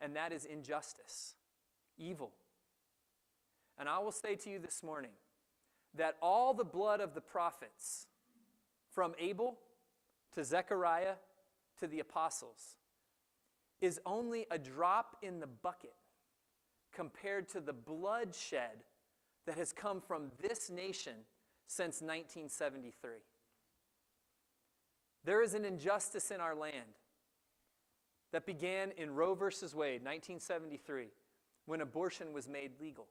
and that is injustice, evil. And I will say to you this morning that all the blood of the prophets, from Abel to Zechariah to the apostles, is only a drop in the bucket compared to the bloodshed that has come from this nation since 1973. There is an injustice in our land that began in Roe versus Wade, 1973, when abortion was made legal.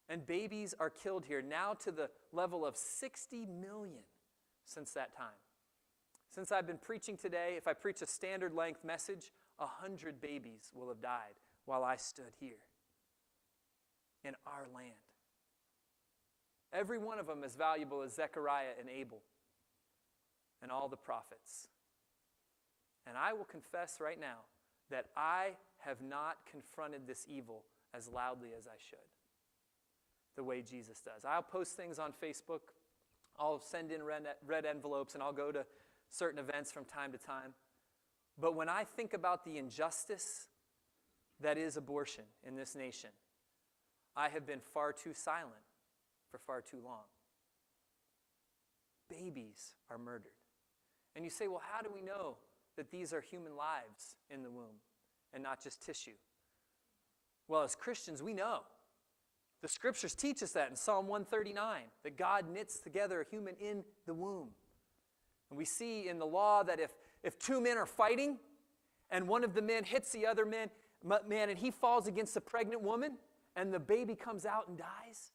And babies are killed here now to the level of 60 million since that time. Since I've been preaching today, if I preach a standard length message, 100 babies will have died while I stood here in our land. Every one of them as valuable as Zechariah and Abel and all the prophets. And I will confess right now that I have not confronted this evil as loudly as I should, the way Jesus does. I'll post things on Facebook. I'll send in red envelopes, and I'll go to certain events from time to time. But when I think about the injustice that is abortion in this nation, I have been far too silent for far too long. Babies are murdered. And you say, well, how do we know that these are human lives in the womb and not just tissue? Well, as Christians, we know. The scriptures teach us that in Psalm 139, that God knits together a human in the womb. And we see in the law that if two men are fighting and one of the men hits the other man and he falls against the pregnant woman and the baby comes out and dies,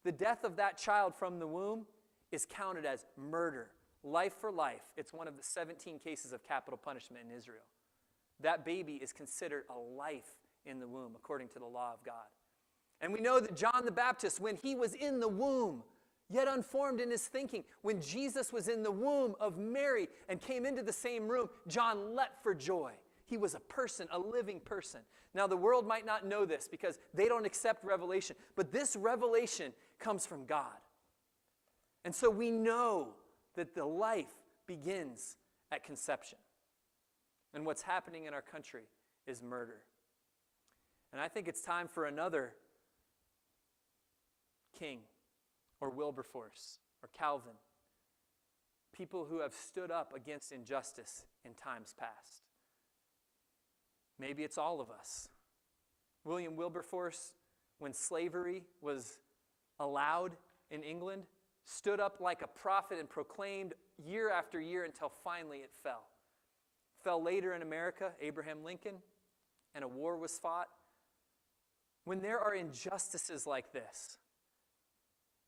the death of that child from the womb is counted as murder, life for life. It's one of the 17 cases of capital punishment in Israel. That baby is considered a life in the womb according to the law of God. And we know that John the Baptist, when he was in the womb, yet unformed in his thinking, when Jesus was in the womb of Mary and came into the same room, John leapt for joy. He was a person, a living person. Now, the world might not know this because they don't accept revelation, but this revelation comes from God. And so we know that the life begins at conception. And what's happening in our country is murder. And I think it's time for another King or Wilberforce or Calvin, people who have stood up against injustice in times past. Maybe it's all of us. William Wilberforce, when slavery was allowed in England, stood up like a prophet and proclaimed year after year until finally it fell. It fell later in America, Abraham Lincoln, and a war was fought. When there are injustices like this,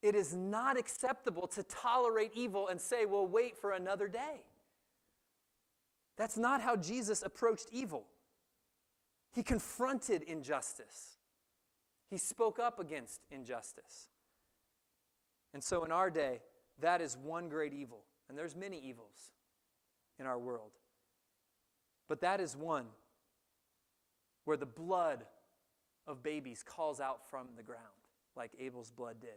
it is not acceptable to tolerate evil and say, well, wait for another day. That's not how Jesus approached evil. He confronted injustice. He spoke up against injustice. And so in our day, that is one great evil. And there's many evils in our world. But that is one where the blood of babies calls out from the ground, like Abel's blood did.